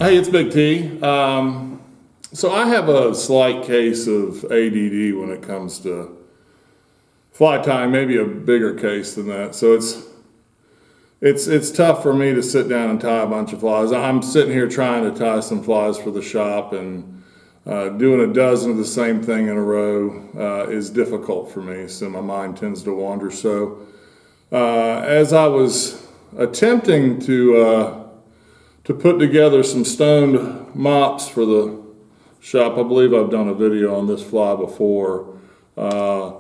Hey, it's Big T. So I have a slight case of ADD when it comes to fly tying, maybe a bigger case than that. So it's tough for me to sit down and tie a bunch of flies. I'm sitting here trying to tie some flies for the shop, and doing a dozen of the same thing in a row is difficult for me. So my mind tends to wander. So as I was attempting to put together some stoned mops for the shop. I believe I've done a video on this fly before. My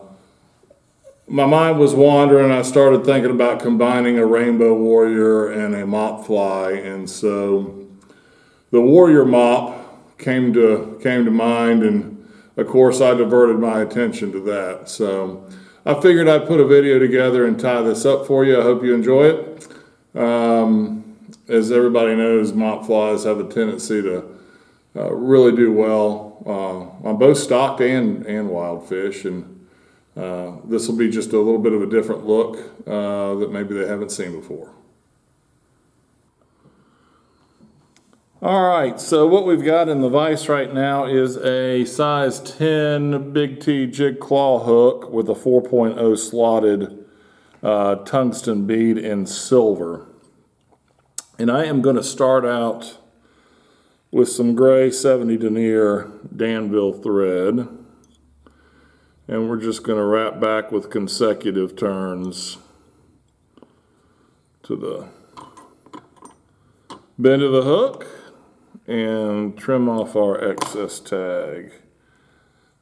mind was wandering. I started thinking about combining a Rainbow Warrior and a mop fly, and so the Warrior mop came to mind, and of course I diverted my attention to that. So I figured I'd put a video together and tie this up for you. I hope you enjoy it. As everybody knows, mop flies have a tendency to really do well on both stocked and wild fish, and this will be just a little bit of a different look that maybe they haven't seen before. All right, so what we've got in the vise right now is a size 10 Big T jig claw hook with a 4.0 slotted tungsten bead in silver. And I am going to start out with some gray 70 denier Danville thread. And we're just going to wrap back with consecutive turns to the bend of the hook and trim off our excess tag.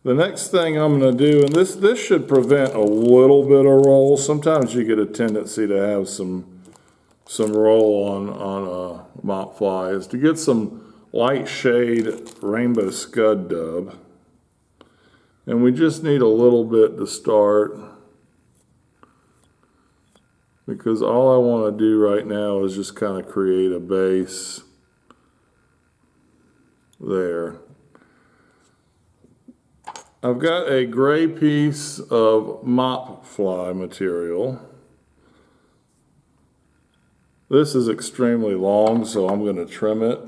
The next thing I'm going to do, and this should prevent a little bit of roll. Sometimes you get a tendency to have some roll on a mop fly, is to get some light shade rainbow scud dub. And we just need a little bit to start, because all I want to do right now is just kind of create a base there. I've got a gray piece of mop fly material. This is extremely long, so I'm going to trim it.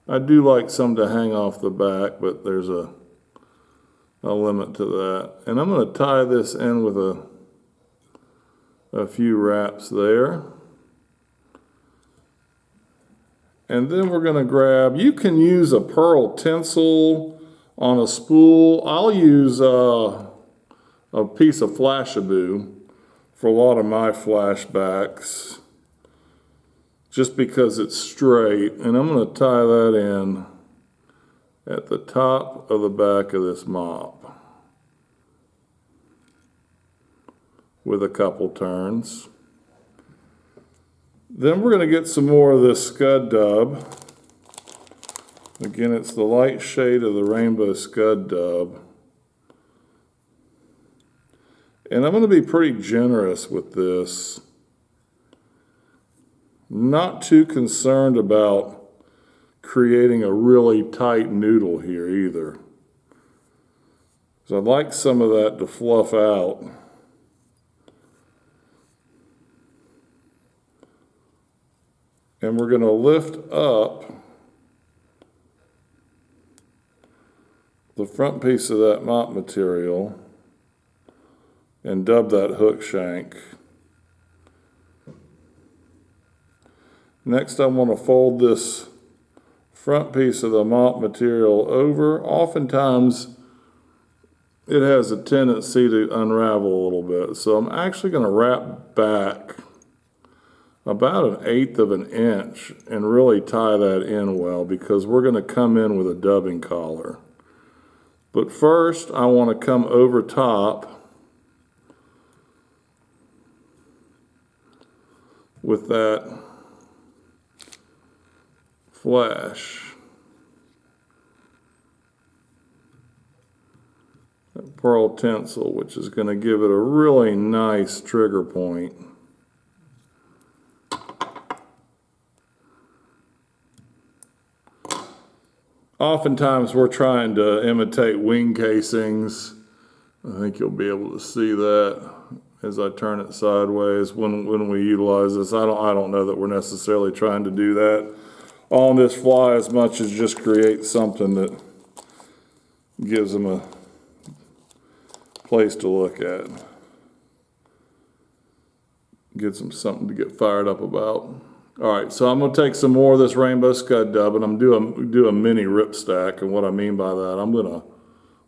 I do like some to hang off the back, but there's a limit to that. And I'm going to tie this in with a few wraps there. And then we're going to grab, you can use a pearl tinsel on a spool. I'll use a piece of Flashabou for a lot of my flashbacks, just because it's straight. And I'm going to tie that in at the top of the back of this mop with a couple turns. Then we're going to get some more of this scud dub. Again, it's the light shade of the rainbow scud dub. And I'm going to be pretty generous with this. Not too concerned about creating a really tight noodle here either. So I'd like some of that to fluff out. And we're going to lift up the front piece of that mop material and dub that hook shank. Next, I want to fold this front piece of the mop material over. Oftentimes, it has a tendency to unravel a little bit. So I'm actually going to wrap back about 1/8 of an inch and really tie that in well, because we're going to come in with a dubbing collar. But first, I want to come over top with that flash, that pearl tinsel, which is going to give it a really nice trigger point. Oftentimes we're trying to imitate wing casings. I think you'll be able to see that. as I turn it sideways when we utilize this. I don't know that we're necessarily trying to do that on this fly as much as just create something that gives them a place to look at. Gives them something to get fired up about. All right, so I'm gonna take some more of this Rainbow Scud dub and I'm do a mini rip stack. And what I mean by that, I'm gonna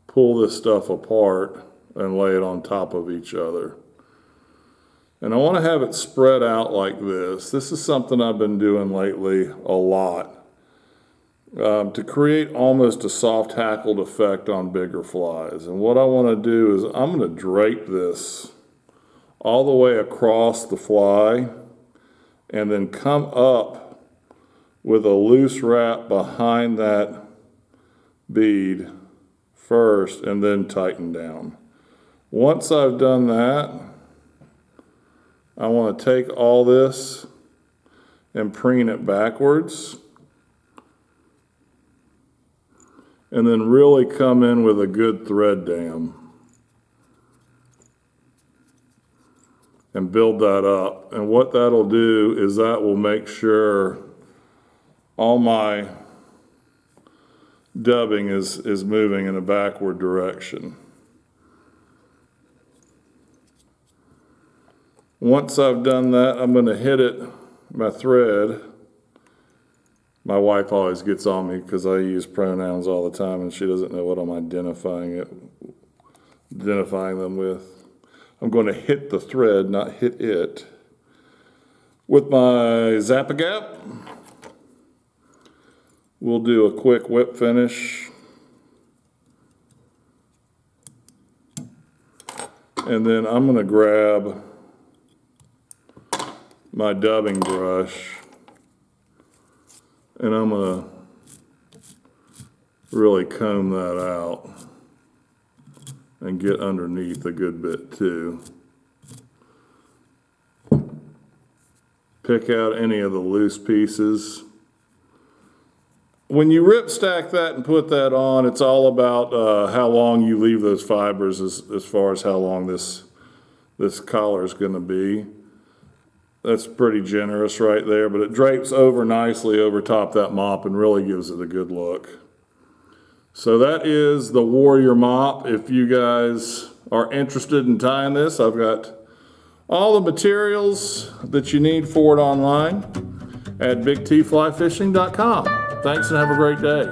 pull this stuff apart and lay it on top of each other. And I want to have it spread out like this. This is something I've been doing lately a lot to create almost a soft hackled effect on bigger flies. And what I want to do is I'm going to drape this all the way across the fly and then come up with a loose wrap behind that bead first and then tighten down. Once I've done that, I want to take all this and preen it backwards and then really come in with a good thread dam and build that up. And what that'll do is that will make sure all my dubbing is moving in a backward direction. Once I've done that, I'm going to hit it, my thread. My wife always gets on me because I use pronouns all the time and she doesn't know what I'm identifying them with. I'm going to hit the thread, not hit it, with my Zap-A-Gap. We'll do a quick whip finish. And then I'm going to grab my dubbing brush and I'm gonna really comb that out and get underneath a good bit too. Pick out any of the loose pieces. When you rip stack that and put that on, it's all about how long you leave those fibers as far as how long this collar is gonna be. That's pretty generous right there, but it drapes over nicely over top that mop and really gives it a good look. So that is the Warrior Mop. If you guys are interested in tying this, I've got all the materials that you need for it online at BigTFlyFishing.com. Thanks and have a great day.